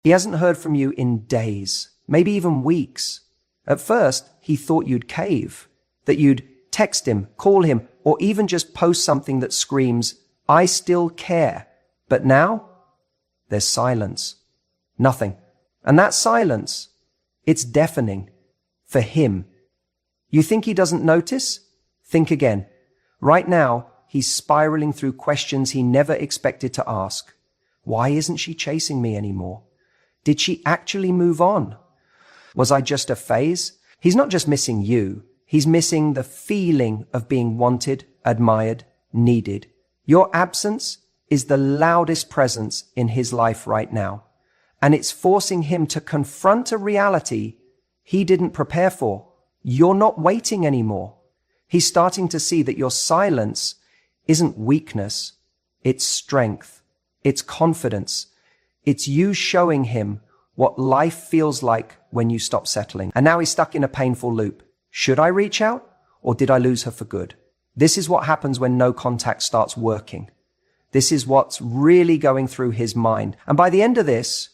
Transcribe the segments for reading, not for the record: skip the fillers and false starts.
He hasn't heard from you in days, maybe even weeks. At first, he thought you'd cave, that you'd text him, call him, or even just post something that screams, "I still care." But now, there's silence. Nothing. And that silence, it's deafening. For him. You think he doesn't notice? Think again. Right now, he's spiraling through questions he never expected to ask. Why isn't she chasing me anymore? Did she actually move on? Was I just a phase? He's not just missing you. He's missing the feeling of being wanted, admired, needed. Your absence is the loudest presence in his life right now. And it's forcing him to confront a reality he didn't prepare for. You're not waiting anymore. He's starting to see that your silence isn't weakness. It's strength. It's confidence. It's you showing him what life feels like when you stop settling. And now he's stuck in a painful loop. Should I reach out, or did I lose her for good? This is what happens when no contact starts working. This is what's really going through his mind. And by the end of this,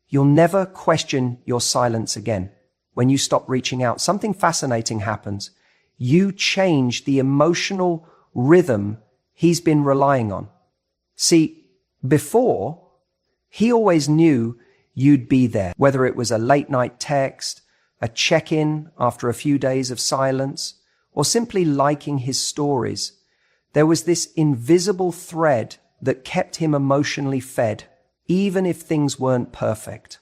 you'll never question your silence again. When you stop reaching out, something fascinating happens. You change the emotional rhythm he's been relying on. See, before, he always knew you'd be there, whether it was a late night text, a check-in after a few days of silence, or simply liking his stories. There was this invisible thread that kept him emotionally fed, even if things weren't perfect.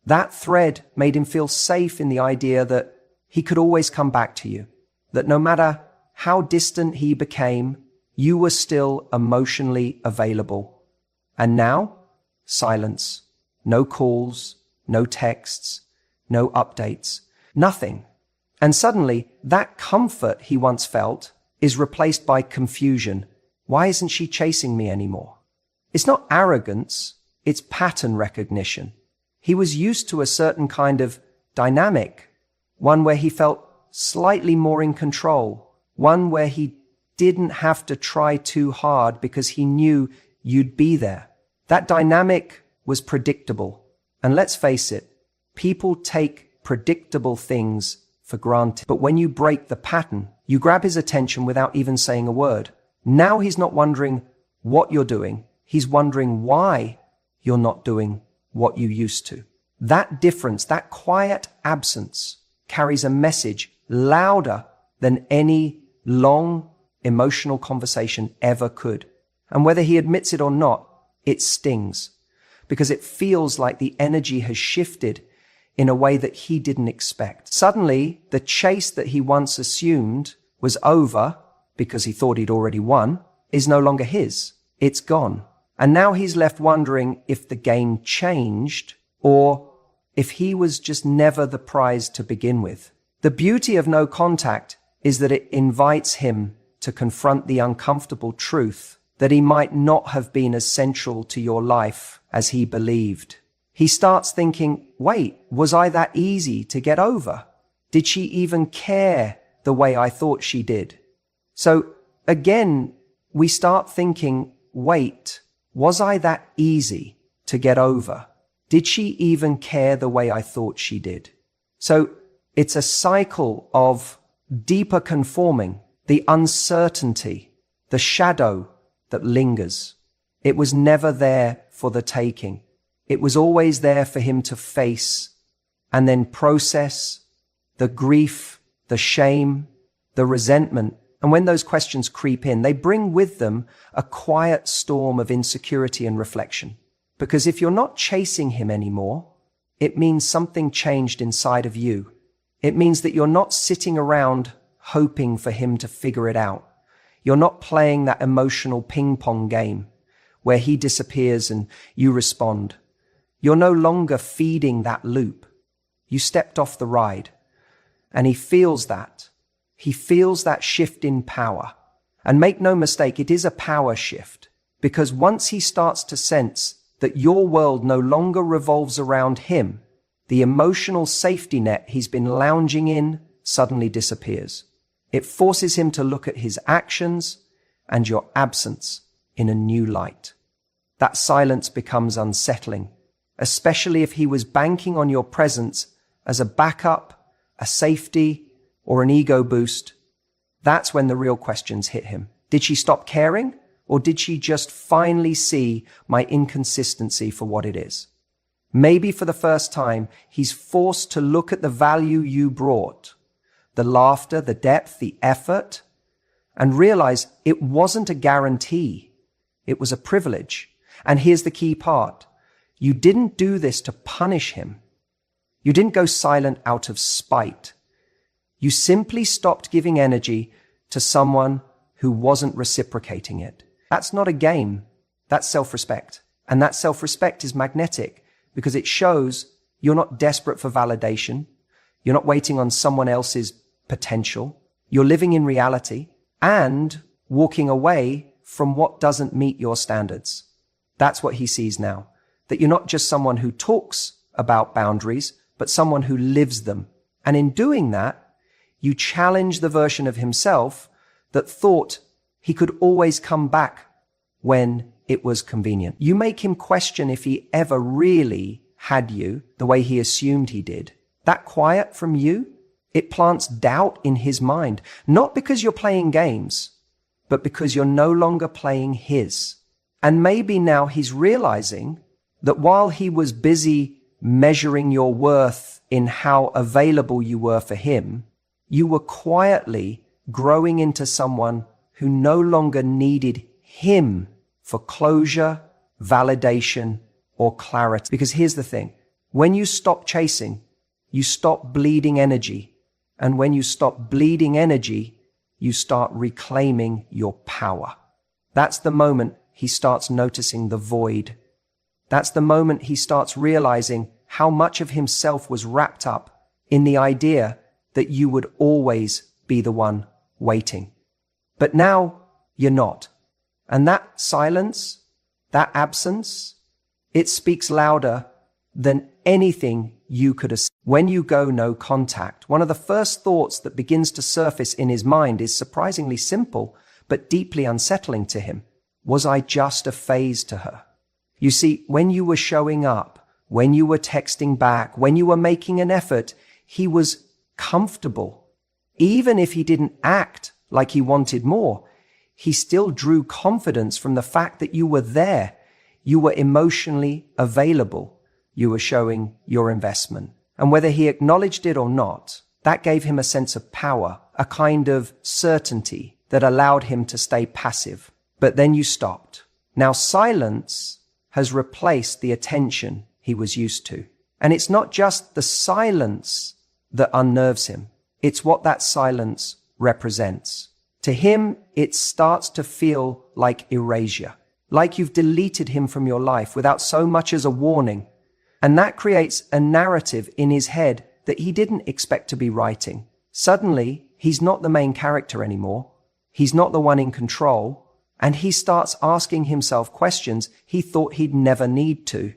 That thread made him feel safe in the idea that he could always come back to you, that no matter how distant he became, you were still emotionally available. And now, silence. No calls, no texts, no updates, nothing. And suddenly, that comfort he once felt is replaced by confusion. Why isn't she chasing me anymore? It's not arrogance, it's pattern recognition. He was used to a certain kind of dynamic, one where he felt slightly more in control, one where he didn't have to try too hard because he knew you'd be there. That dynamic was predictable. And let's face it, people take predictable things for granted. But when you break the pattern, you grab his attention without even saying a word. Now he's not wondering what you're doing. He's wondering why you're not doing what you used to. That difference, that quiet absence, carries a message louder than any long emotional conversation ever could. And whether he admits it or not, it stings, because it feels like the energy has shifted in a way that he didn't expect. Suddenly, the chase that he once assumed was over, because he thought he'd already won, is no longer his. It's gone. And now he's left wondering if the game changed or if he was just never the prize to begin with. The beauty of no contact is that it invites him to confront the uncomfortable truth that he might not have been as central to your life as he believed. He starts thinking, wait, was I that easy to get over? Did she even care the way I thought she did? So again, we start thinking, wait, was I that easy to get over? Did she even care the way I thought she did? So it's a cycle of deeper conforming, the uncertainty, the shadow that lingers. It was never there for the taking. It was always there for him to face and then process the grief, the shame, the resentment. And when those questions creep in, they bring with them a quiet storm of insecurity and reflection. Because if you're not chasing him anymore, it means something changed inside of you. It means that you're not sitting around hoping for him to figure it out. You're not playing that emotional ping-pong game where he disappears and you respond. You're no longer feeding that loop. You stepped off the ride. And he feels that. He feels that shift in power. And make no mistake, it is a power shift. Because once he starts to sense that your world no longer revolves around him, the emotional safety net he's been lounging in suddenly disappears. It forces him to look at his actions and your absence in a new light. That silence becomes unsettling, especially if he was banking on your presence as a backup, a safety, or an ego boost, that's when the real questions hit him. Did she stop caring, or did she just finally see my inconsistency for what it is? Maybe for the first time, he's forced to look at the value you brought, the laughter, the depth, the effort, and realize it wasn't a guarantee. It was a privilege. And here's the key part. You didn't do this to punish him. You didn't go silent out of spite. You simply stopped giving energy to someone who wasn't reciprocating it. That's not a game. That's self-respect. And that self-respect is magnetic because it shows you're not desperate for validation. You're not waiting on someone else's potential. You're living in reality and walking away from what doesn't meet your standards. That's what he sees now. That you're not just someone who talks about boundaries, but someone who lives them. And in doing that, you challenge the version of himself that thought he could always come back when it was convenient. You make him question if he ever really had you the way he assumed he did. That quiet from you, it plants doubt in his mind, not because you're playing games, but because you're no longer playing his. And maybe now he's realizing that while he was busy measuring your worth in how available you were for him, you were quietly growing into someone who no longer needed him for closure, validation, or clarity. Because here's the thing. When you stop chasing, you stop bleeding energy. And when you stop bleeding energy, you start reclaiming your power. That's the moment he starts noticing the void. That's the moment he starts realizing how much of himself was wrapped up in the idea that you would always be the one waiting. But now you're not. And that silence, that absence, it speaks louder than anything you could have said. When you go no contact, one of the first thoughts that begins to surface in his mind is surprisingly simple, but deeply unsettling to him. Was I just a phase to her? You see, when you were showing up, when you were texting back, when you were making an effort, he was comfortable. Even if he didn't act like he wanted more, he still drew confidence from the fact that you were there. You were emotionally available. You were showing your investment. And whether he acknowledged it or not, that gave him a sense of power, a kind of certainty that allowed him to stay passive. But then you stopped. Now silence has replaced the attention he was used to. And it's not just the silence that unnerves him. It's what that silence represents. To him, it starts to feel like erasure, like you've deleted him from your life without so much as a warning. And that creates a narrative in his head that he didn't expect to be writing. Suddenly, he's not the main character anymore. He's not the one in control. And he starts asking himself questions he thought he'd never need to.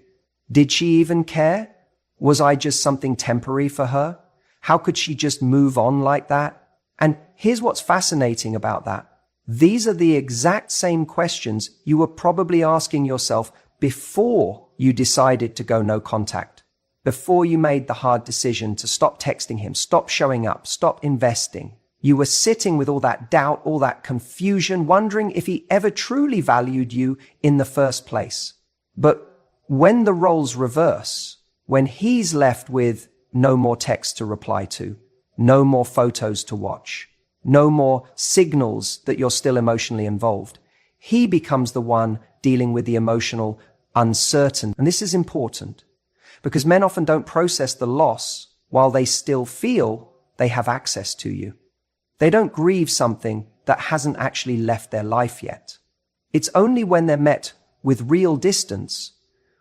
Did she even care? Was I just something temporary for her? How could she just move on like that? And here's what's fascinating about that. These are the exact same questions you were probably asking yourself before you decided to go no contact, before you made the hard decision to stop texting him, stop showing up, stop investing. You were sitting with all that doubt, all that confusion, wondering if he ever truly valued you in the first place. But when the roles reverse, when he's left with no more text to reply to, no more photos to watch, no more signals that you're still emotionally involved, he becomes the one dealing with the emotional uncertain. And this is important because men often don't process the loss while they still feel they have access to you. They don't grieve something that hasn't actually left their life yet. It's only when they're met with real distance,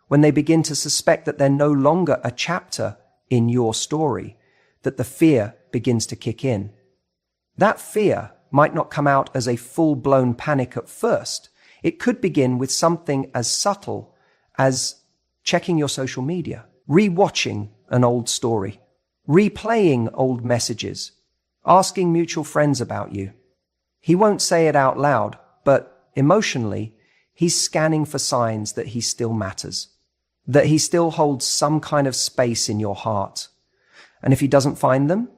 when they begin to suspect that they're no longer a chapter in your story, that the fear begins to kick in. That fear might not come out as a full-blown panic at first. It could begin with something as subtle as checking your social media, re-watching an old story, replaying old messages, asking mutual friends about you. He won't say it out loud, but emotionally, he's scanning for signs that he still matters. that he still holds some kind of space in your heart. And if he doesn't find them,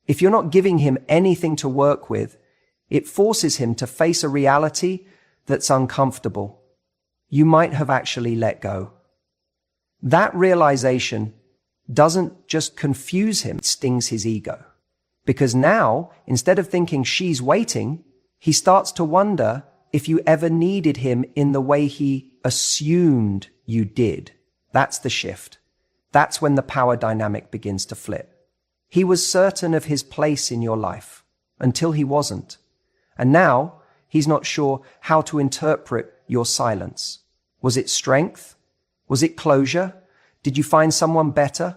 if you're not giving him anything to work with, it forces him to face a reality that's uncomfortable. You might have actually let go. That realization doesn't just confuse him, it stings his ego. Because now, instead of thinking she's waiting, he starts to wonder if you ever needed him in the way he assumed you did. That's the shift. That's when the power dynamic begins to flip. He was certain of his place in your life until he wasn't. And now he's not sure how to interpret your silence. Was it strength? Was it closure? Did you find someone better?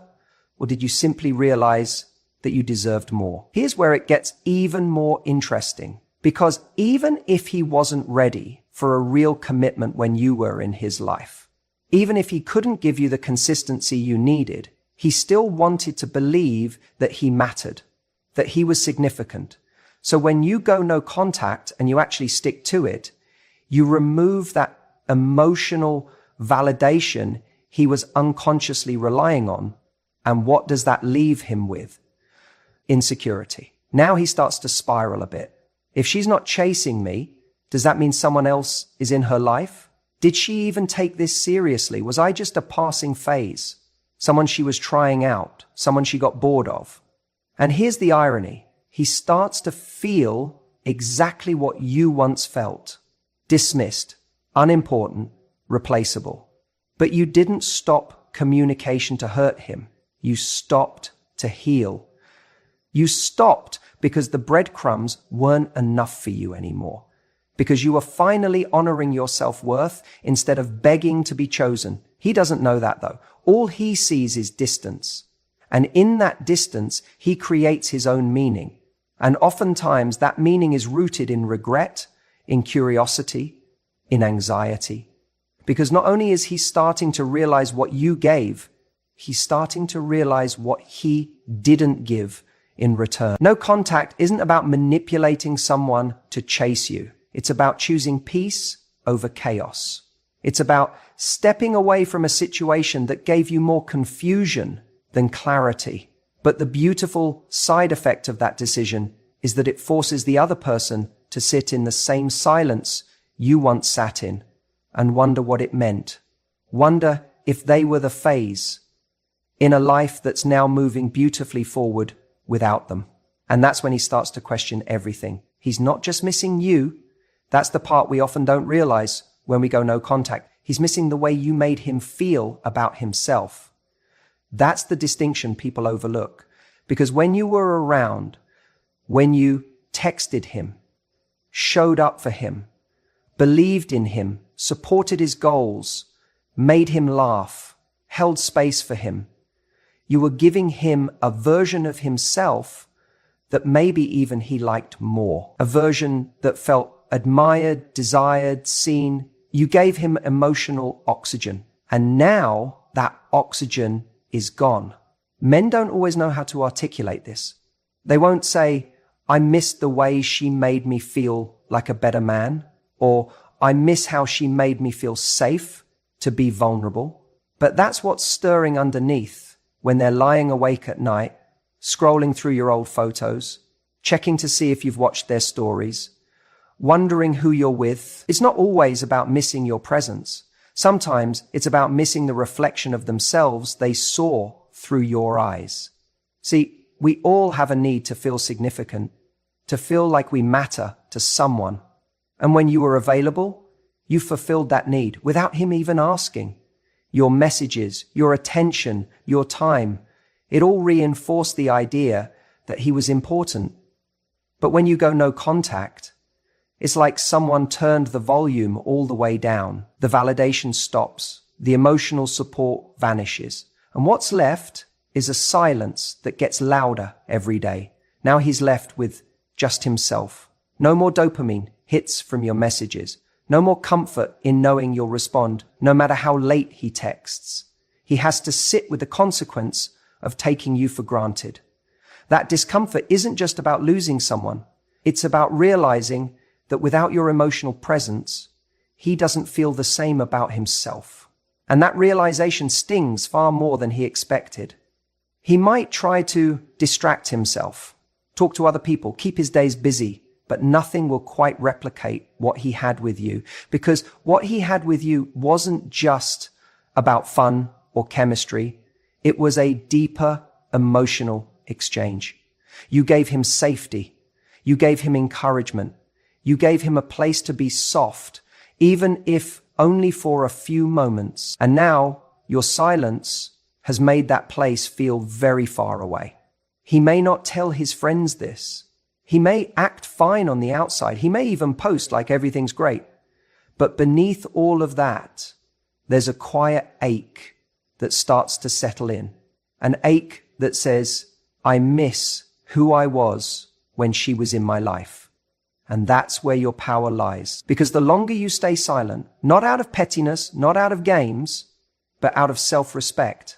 Or did you simply realize that you deserved more? Here's where it gets even more interesting. Because even if he wasn't ready for a real commitment when you were in his life, even if he couldn't give you the consistency you needed, he still wanted to believe that he mattered, that he was significant. So when you go no contact and you actually stick to it, you remove that emotional validation he was unconsciously relying on. And what does that leave him with? Insecurity. Now he starts to spiral a bit. If she's not chasing me, does that mean someone else is in her life? Did she even take this seriously? Was I just a passing phase? Someone she was trying out? Someone she got bored of? And here's the irony. He starts to feel exactly what you once felt. Dismissed, unimportant, replaceable. But you didn't stop communication to hurt him. You stopped to heal. You stopped because the breadcrumbs weren't enough for you anymore. Because you were finally honoring your self-worth instead of begging to be chosen. He doesn't know that though. All he sees is distance. And in that distance, he creates his own meaning. And oftentimes that meaning is rooted in regret, in curiosity, in anxiety. Because not only is he starting to realize what you gave, he's starting to realize what he didn't give in return. No contact isn't about manipulating someone to chase you. It's about choosing peace over chaos. It's about stepping away from a situation that gave you more confusion than clarity. But the beautiful side effect of that decision is that it forces the other person to sit in the same silence you once sat in and wonder what it meant. Wonder if they were the phase in a life that's now moving beautifully forward without them. And that's when he starts to question everything. He's not just missing you. That's the part we often don't realize when we go no contact. He's missing the way you made him feel about himself. That's the distinction people overlook. Because when you were around, when you texted him, showed up for him, believed in him, supported his goals, made him laugh, held space for him, you were giving him a version of himself that maybe even he liked more. A version that felt admired, desired, seen. You gave him emotional oxygen. And now that oxygen is gone. Men don't always know how to articulate this. They won't say, I miss the way she made me feel like a better man, or I miss how she made me feel safe to be vulnerable. But that's what's stirring underneath when they're lying awake at night, scrolling through your old photos, checking to see if you've watched their stories, wondering who you're with. It's not always about missing your presence. Sometimes it's about missing the reflection of themselves they saw through your eyes. See, we all have a need to feel significant, to feel like we matter to someone. And when you were available, you fulfilled that need without him even asking. Your messages, your attention, your time, it all reinforced the idea that he was important. But when you go no contact, it's like someone turned the volume all the way down. The validation stops. The emotional support vanishes. And what's left is a silence that gets louder every day. Now he's left with just himself. No more dopamine hits from your messages. No more comfort in knowing you'll respond, no matter how late he texts. He has to sit with the consequence of taking you for granted. That discomfort isn't just about losing someone. It's about realizing that without your emotional presence, he doesn't feel the same about himself. And that realization stings far more than he expected. He might try to distract himself, talk to other people, keep his days busy, but nothing will quite replicate what he had with you, because what he had with you wasn't just about fun or chemistry. It was a deeper emotional exchange. You gave him safety. You gave him encouragement. You gave him a place to be soft, even if only for a few moments. And now your silence has made that place feel very far away. He may not tell his friends this. He may act fine on the outside. He may even post like everything's great. But beneath all of that, there's a quiet ache that starts to settle in. An ache that says, I miss who I was when she was in my life. And that's where your power lies. Because the longer you stay silent, not out of pettiness, not out of games, but out of self-respect,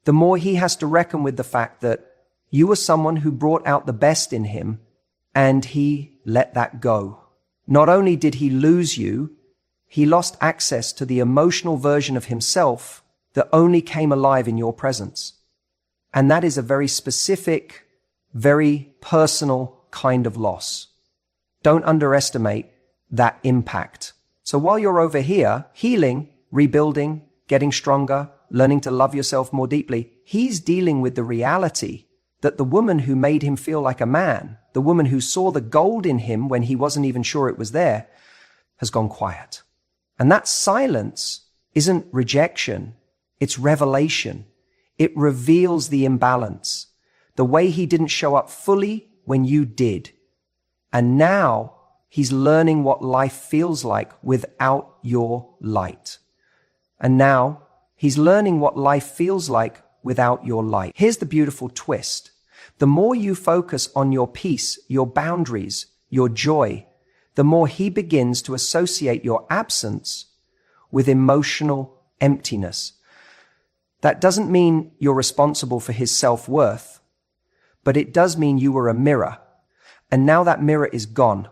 the more he has to reckon with the fact that you were someone who brought out the best in him, and he let that go. Not only did he lose you, he lost access to the emotional version of himself that only came alive in your presence. And that is a very specific, very personal kind of loss. Don't underestimate that impact. So while you're over here, healing, rebuilding, getting stronger, learning to love yourself more deeply, he's dealing with the reality that the woman who made him feel like a man, the woman who saw the gold in him when he wasn't even sure it was there, has gone quiet. And that silence isn't rejection, it's revelation. It reveals the imbalance, the way he didn't show up fully when you did. And now he's learning what life feels like without your light. And now he's learning what life feels like without your light. Here's the beautiful twist. The more you focus on your peace, your boundaries, your joy, the more he begins to associate your absence with emotional emptiness. That doesn't mean you're responsible for his self-worth, but it does mean you were a mirror. And now that mirror is gone.